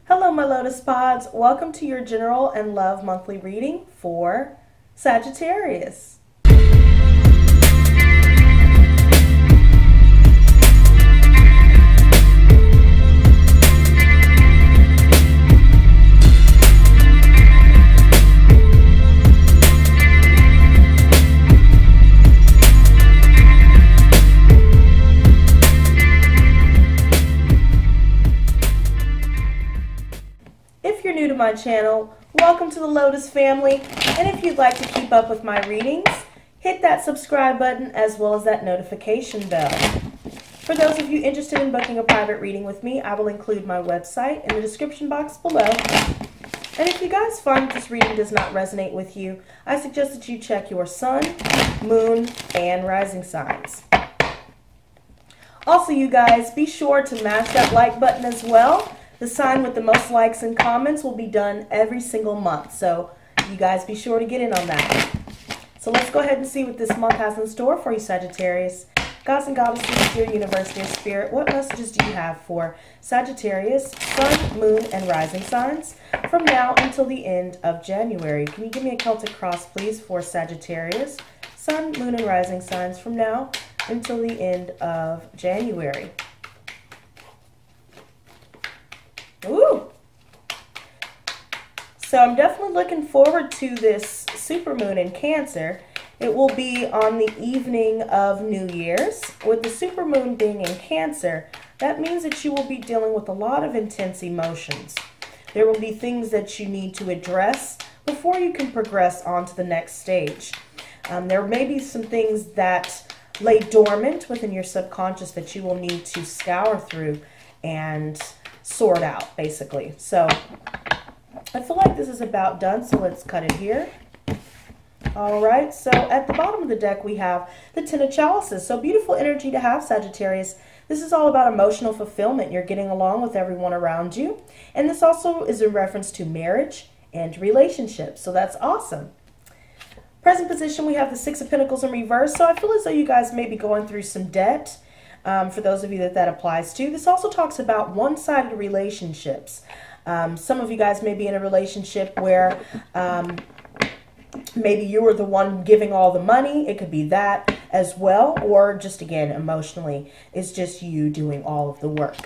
Hello, my Lotus Pods. Welcome to your general and love monthly reading for Sagittarius. If you're new to my channel, welcome to the Lotus family, and if you'd like to keep up with my readings, hit that subscribe button as well as that notification bell. For those of you interested in booking a private reading with me, I will include my website in the description box below. And if you guys find this reading does not resonate with you, I suggest that you check your sun, moon, and rising signs. Also, you guys, be sure to mash that like button as well. The sign with the most likes and comments will be done every single month, so you guys be sure to get in on that. So let's go ahead and see what this month has in store for you, Sagittarius. Gods and goddesses, dear universe, dear spirit, what messages do you have for Sagittarius, sun, moon, and rising signs from now until the end of January? Can you give me a Celtic cross, please, for Sagittarius, sun, moon, and rising signs from now until the end of January? Ooh! So I'm definitely looking forward to this supermoon in Cancer. It will be on the evening of New Year's. With the supermoon being in Cancer, that means that you will be dealing with a lot of intense emotions. There will be things that you need to address before you can progress on to the next stage. There may be some things that lay dormant within your subconscious that you will need to scour through and sort out, basically. So I feel like this is about done, so let's cut it here. All right, so at the bottom of the deck we have the Ten of Chalices. So beautiful energy to have, Sagittarius. This is all about emotional fulfillment. You're getting along with everyone around you, and this also is in reference to marriage and relationships, so that's awesome. Present position, we have the Six of Pentacles in reverse. So I feel as though you guys may be going through some debt. For those of you that applies to. This also talks about one-sided relationships. Some of you guys may be in a relationship where maybe you were the one giving all the money. It could be that as well, or just again emotionally, it's just you doing all of the work.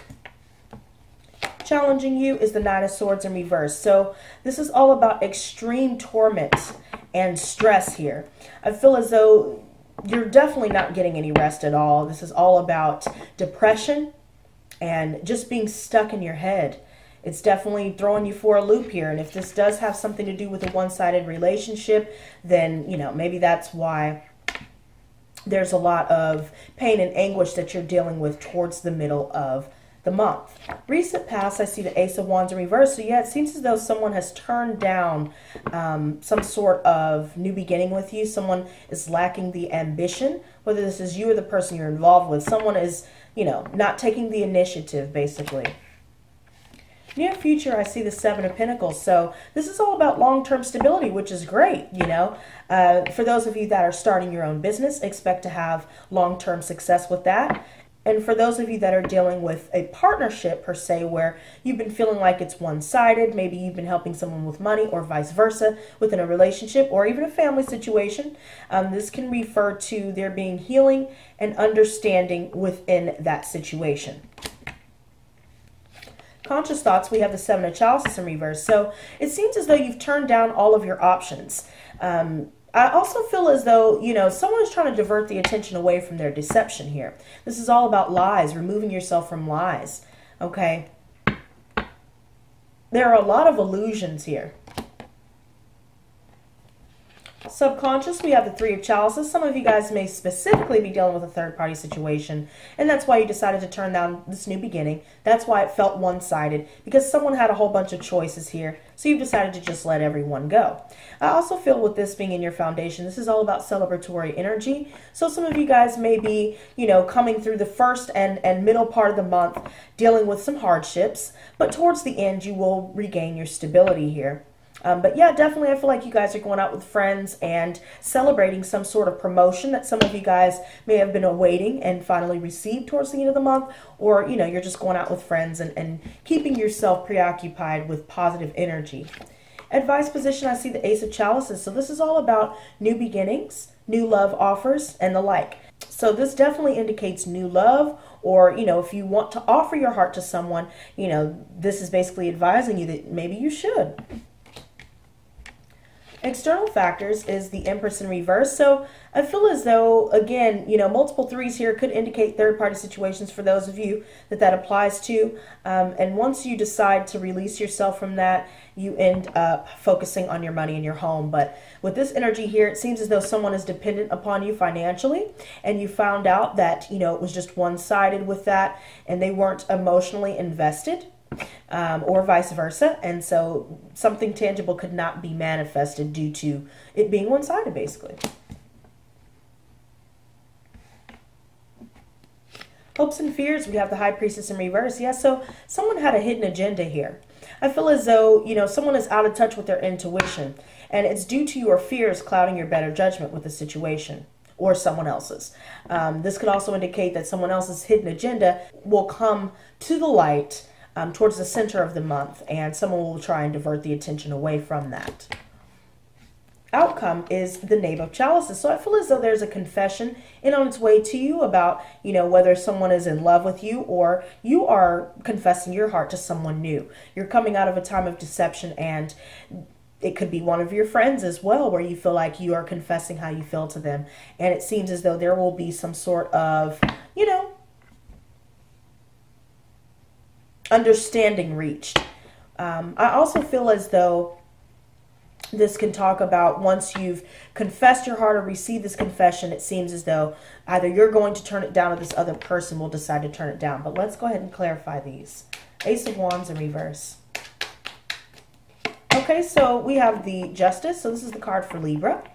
Challenging you is the Nine of Swords in reverse. So this is all about extreme torment and stress here. I feel as though you're definitely not getting any rest at all. This is all about depression and just being stuck in your head. It's definitely throwing you for a loop here. And if this does have something to do with a one-sided relationship, then, you know, maybe that's why there's a lot of pain and anguish that you're dealing with towards the middle of the month. Recent past, I see the Ace of Wands in reverse. So yeah, it seems as though someone has turned down some sort of new beginning with you. Someone is lacking the ambition, whether this is you or the person you're involved with. Someone is, you know, not taking the initiative, basically. Near future, I see the Seven of Pentacles. So this is all about long-term stability, which is great, you know. For those of you that are starting your own business, expect to have long-term success with that. And for those of you that are dealing with a partnership per se, where you've been feeling like it's one-sided, maybe you've been helping someone with money or vice versa within a relationship or even a family situation, this can refer to there being healing and understanding within that situation. Conscious thoughts, we have the Seven of Chalices in reverse. So it seems as though you've turned down all of your options. I also feel as though, you know, someone is trying to divert the attention away from their deception here. This is all about lies, removing yourself from lies, okay? There are a lot of illusions here. Subconscious, we have the Three of Chalices. Some of you guys may specifically be dealing with a third-party situation, and that's why you decided to turn down this new beginning. That's why it felt one-sided, because someone had a whole bunch of choices here, so you've decided to just let everyone go. I also feel with this being in your foundation, this is all about celebratory energy. So some of you guys may be, you know, coming through the first and middle part of the month dealing with some hardships, but towards the end you will regain your stability here. But yeah, definitely I feel like you guys are going out with friends and celebrating some sort of promotion that some of you guys may have been awaiting and finally received towards the end of the month. Or, you know, you're just going out with friends and keeping yourself preoccupied with positive energy. Advice position, I see the Ace of Chalices. So this is all about new beginnings, new love offers, and the like. So this definitely indicates new love, or, you know, if you want to offer your heart to someone, you know, this is basically advising you that maybe you should. External factors is the Empress in reverse. So I feel as though, again, you know, multiple threes here could indicate third-party situations for those of you that applies to. And once you decide to release yourself from that, you end up focusing on your money and your home. But with this energy here, it seems as though someone is dependent upon you financially, and you found out that, you know, it was just one-sided with that, and they weren't emotionally invested. Or vice versa, and so something tangible could not be manifested due to it being one-sided, basically. Hopes and fears, we have the High Priestess in reverse. Yeah, so someone had a hidden agenda here. I feel as though, you know, someone is out of touch with their intuition, and it's due to your fears clouding your better judgment with the situation, or someone else's. This could also indicate that someone else's hidden agenda will come to the light towards the center of the month, and someone will try and divert the attention away from that. Outcome is the Knave of Chalices. So I feel as though there's a confession in on its way to you about, you know, whether someone is in love with you or you are confessing your heart to someone new. You're coming out of a time of deception, and it could be one of your friends as well, where you feel like you are confessing how you feel to them. And it seems as though there will be some sort of, you know, understanding reached. I also feel as though this can talk about once you've confessed your heart or received this confession, it seems as though either you're going to turn it down or this other person will decide to turn it down. But let's go ahead and clarify these. Ace of Wands in reverse. Okay, so we have the Justice. So this is the card for Libra.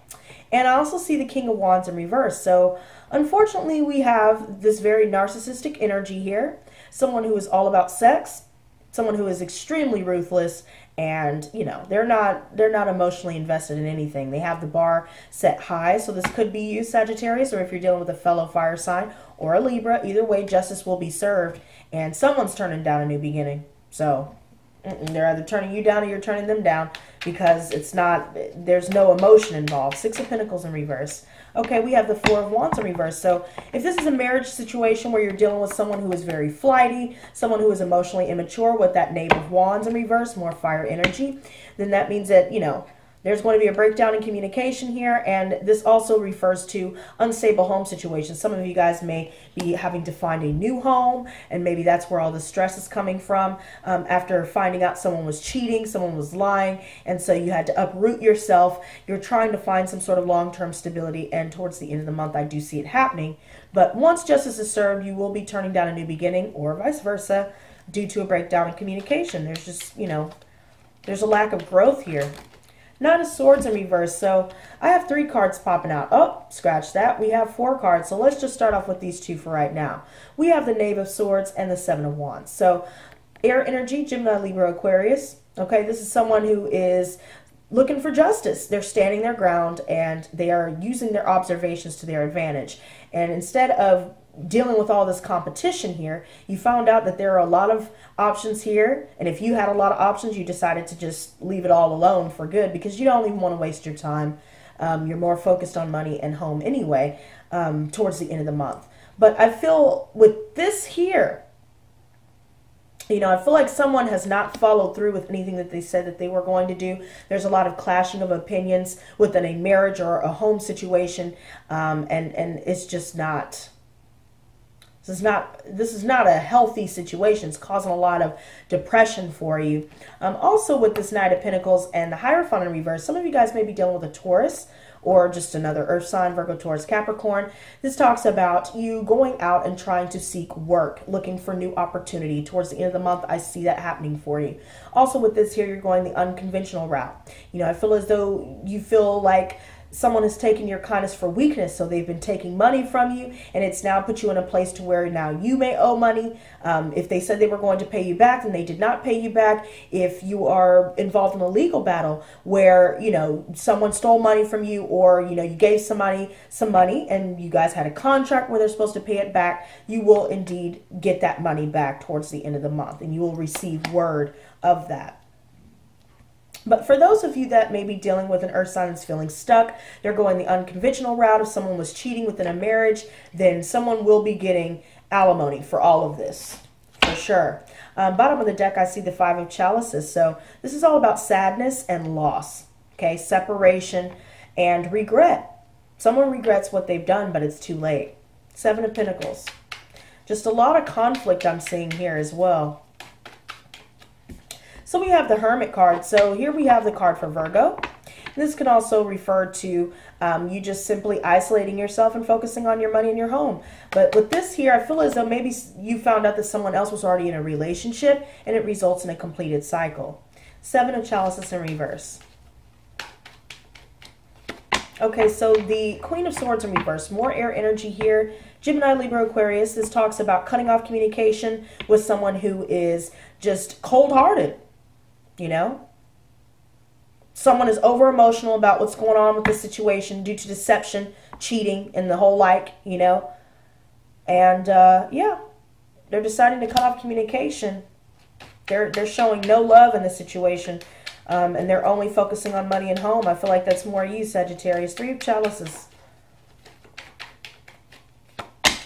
And I also see the King of Wands in reverse. So unfortunately, we have this very narcissistic energy here. Someone who is all about sex, someone who is extremely ruthless, and, you know, they're not emotionally invested in anything. They have the bar set high. So this could be you, Sagittarius, or if you're dealing with a fellow fire sign or a Libra, either way, justice will be served, and someone's turning down a new beginning. So they're either turning you down or you're turning them down, because there's no emotion involved. Six of Pentacles in reverse. Okay, we have the Four of Wands in reverse. So if this is a marriage situation where you're dealing with someone who is very flighty, someone who is emotionally immature with that Knave of Wands in reverse, more fire energy, then that means that, you know, there's going to be a breakdown in communication here, and this also refers to unstable home situations. Some of you guys may be having to find a new home, and maybe that's where all the stress is coming from after finding out someone was cheating, someone was lying, and so you had to uproot yourself. You're trying to find some sort of long-term stability, and towards the end of the month, I do see it happening. But once justice is served, you will be turning down a new beginning, or vice versa, due to a breakdown in communication. There's just, you know, there's a lack of growth here. Nine of Swords in reverse. So I have 3 cards popping out. Oh, scratch that. We have 4 cards. So let's just start off with these 2 for right now. We have the Knave of Swords and the Seven of Wands. So air energy, Gemini, Libra, Aquarius. Okay, this is someone who is looking for justice. They're standing their ground, and they are using their observations to their advantage. And instead of dealing with all this competition here, you found out that there are a lot of options here, and if you had a lot of options, you decided to just leave it all alone for good, because you don't even want to waste your time. You're more focused on money and home anyway, towards the end of the month. But I feel with this here, you know, I feel like someone has not followed through with anything that they said that they were going to do. There's a lot of clashing of opinions within a marriage or a home situation, and it's just not. This is not a healthy situation. It's causing a lot of depression for you. Also with this Knight of Pentacles and the Hierophant in reverse, some of you guys may be dealing with a Taurus or just another earth sign, Virgo, Taurus, Capricorn. This talks about you going out and trying to seek work, looking for new opportunity. Towards the end of the month, I see that happening for you. Also with this here, you're going the unconventional route. You know, I feel as though you feel like someone has taken your kindness for weakness. So they've been taking money from you, and it's now put you in a place to where now you may owe money. If they said they were going to pay you back, then they did not pay you back. If you are involved in a legal battle where, you know, someone stole money from you, or, you know, you gave somebody some money and you guys had a contract where they're supposed to pay it back, you will indeed get that money back towards the end of the month, and you will receive word of that. But for those of you that may be dealing with an earth sign that's feeling stuck, they're going the unconventional route. If someone was cheating within a marriage, then someone will be getting alimony for all of this, for sure. Bottom of the deck, I see the Five of Chalices. So this is all about sadness and loss, okay? Separation and regret. Someone regrets what they've done, but it's too late. Seven of Pentacles. Just a lot of conflict I'm seeing here as well. So we have the Hermit card. So here we have the card for Virgo. This can also refer to you just simply isolating yourself and focusing on your money in your home. But with this here, I feel as though maybe you found out that someone else was already in a relationship, and it results in a completed cycle. Seven of Chalices in reverse. Okay, so the Queen of Swords in reverse. More air energy here. Gemini, Libra, Aquarius. This talks about cutting off communication with someone who is just cold-hearted. You know, someone is over emotional about what's going on with the situation due to deception, cheating, and the whole like, you know. And yeah, they're deciding to cut off communication. They're showing no love in this situation, and they're only focusing on money and home. I feel like that's more you, Sagittarius. Three of Chalices.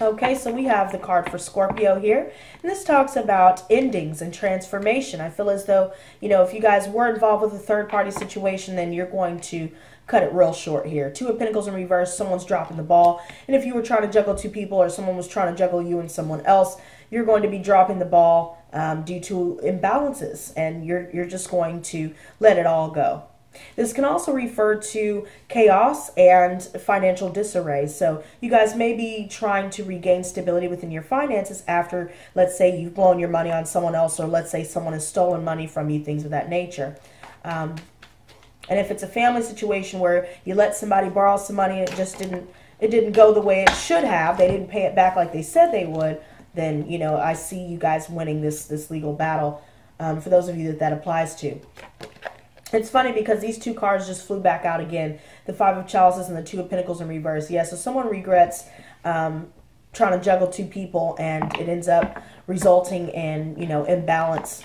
Okay, so we have the card for Scorpio here, and this talks about endings and transformation. I feel as though, you know, if you guys were involved with a third-party situation, then you're going to cut it real short here. Two of Pentacles in reverse, someone's dropping the ball, and if you were trying to juggle two people, or someone was trying to juggle you and someone else, you're going to be dropping the ball due to imbalances, and you're just going to let it all go. This can also refer to chaos and financial disarray. So you guys may be trying to regain stability within your finances after, let's say, you've blown your money on someone else, or let's say someone has stolen money from you, things of that nature. And if it's a family situation where you let somebody borrow some money and it didn't go the way it should have, they didn't pay it back like they said they would, then, you know, I see you guys winning this legal battle, for those of you that applies to. It's funny because these two cards just flew back out again. The Five of Chalices and the Two of Pentacles in reverse. Yeah, so someone regrets trying to juggle two people, and it ends up resulting in, you know, imbalance,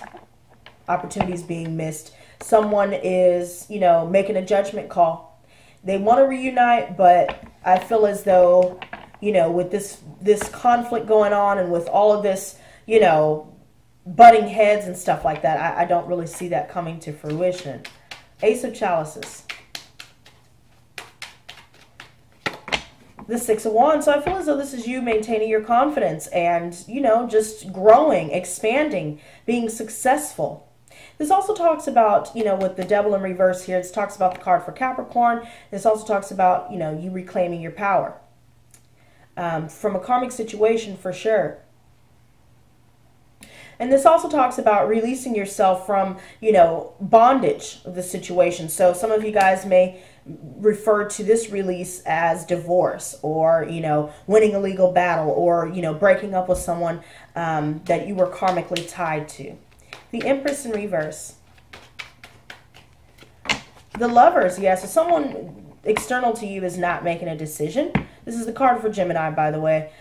opportunities being missed. Someone is, you know, making a judgment call. They want to reunite, but I feel as though, you know, with this conflict going on, and with all of this, you know, butting heads and stuff like that, I don't really see that coming to fruition. Ace of Chalices. The Six of Wands. So I feel as though this is you maintaining your confidence and, you know, just growing, expanding, being successful. This also talks about, you know, with the Devil in reverse here, it talks about the card for Capricorn. This also talks about, you know, you reclaiming your power. From a karmic situation, for sure. And this also talks about releasing yourself from, you know, bondage of the situation. So some of you guys may refer to this release as divorce, or, you know, winning a legal battle, or, you know, breaking up with someone that you were karmically tied to. The Empress in reverse. The Lovers, yeah, so someone external to you is not making a decision. This is the card for Gemini, by the way.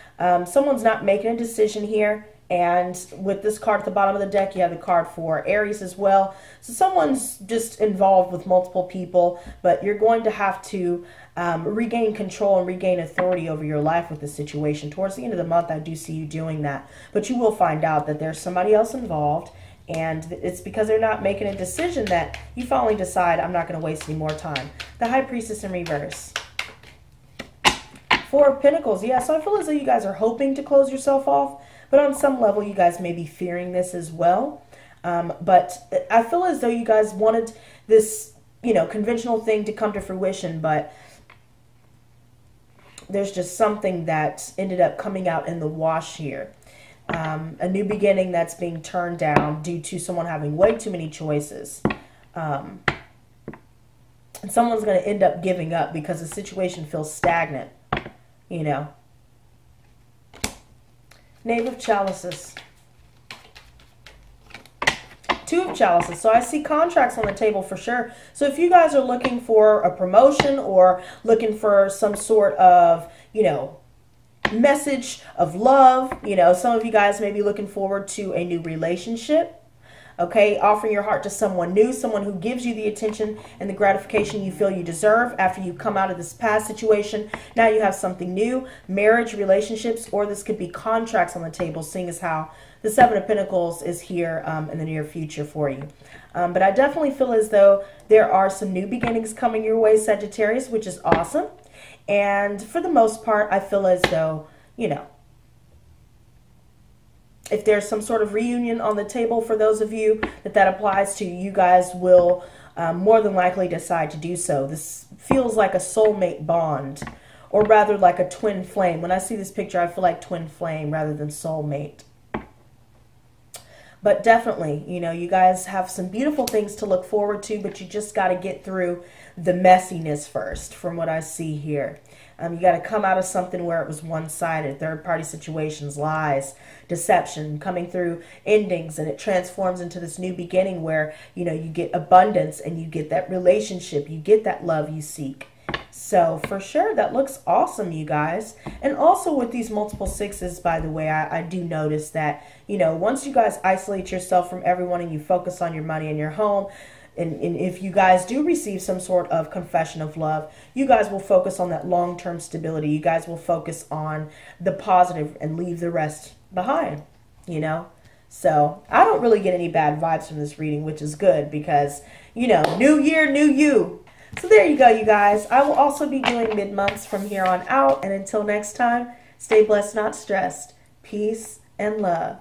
Someone's not making a decision here. And with this card at the bottom of the deck, you have the card for Aries as well. So someone's just involved with multiple people, but you're going to have to regain control and regain authority over your life with this situation. Towards the end of the month, I do see you doing that. But you will find out that there's somebody else involved, and it's because they're not making a decision that you finally decide, I'm not going to waste any more time. The High Priestess in reverse. Four of Pentacles. Yeah, so I feel as though you guys are hoping to close yourself off, but on some level, you guys may be fearing this as well. But I feel as though you guys wanted this, you know, conventional thing to come to fruition, but there's just something that ended up coming out in the wash here. A new beginning that's being turned down due to someone having way too many choices. And And someone's going to end up giving up because the situation feels stagnant, you know. Knave of Chalices. Two of Chalices. So I see contracts on the table for sure. So if you guys are looking for a promotion or looking for some sort of, you know, message of love, you know, some of you guys may be looking forward to a new relationship. Okay, offering your heart to someone new, someone who gives you the attention and the gratification you feel you deserve after you come out of this past situation. Now you have something new, marriage, relationships, or this could be contracts on the table, seeing as how the Seven of Pentacles is here in the near future for you. But I definitely feel as though there are some new beginnings coming your way, Sagittarius, which is awesome. And for the most part, I feel as though, you know, if there's some sort of reunion on the table for those of you that applies to, you guys will more than likely decide to do so. This feels like a soulmate bond, or rather like a twin flame. When I see this picture, I feel like twin flame rather than soulmate. But definitely, you know, you guys have some beautiful things to look forward to, but you just got to get through the messiness first, from what I see here. You got to come out of something where it was one-sided, third-party situations, lies, deception, coming through endings, and it transforms into this new beginning where, you know, you get abundance and you get that relationship, you get that love you seek. So for sure, that looks awesome, you guys. And also with these multiple sixes, by the way, I do notice that, you know, once you guys isolate yourself from everyone and you focus on your money and your home, and if you guys do receive some sort of confession of love, you guys will focus on that long-term stability. You guys will focus on the positive and leave the rest behind, you know. So I don't really get any bad vibes from this reading, which is good because, you know, new year, new you. So there you go, you guys. I will also be doing mid-months from here on out. And until next time, stay blessed, not stressed. Peace and love.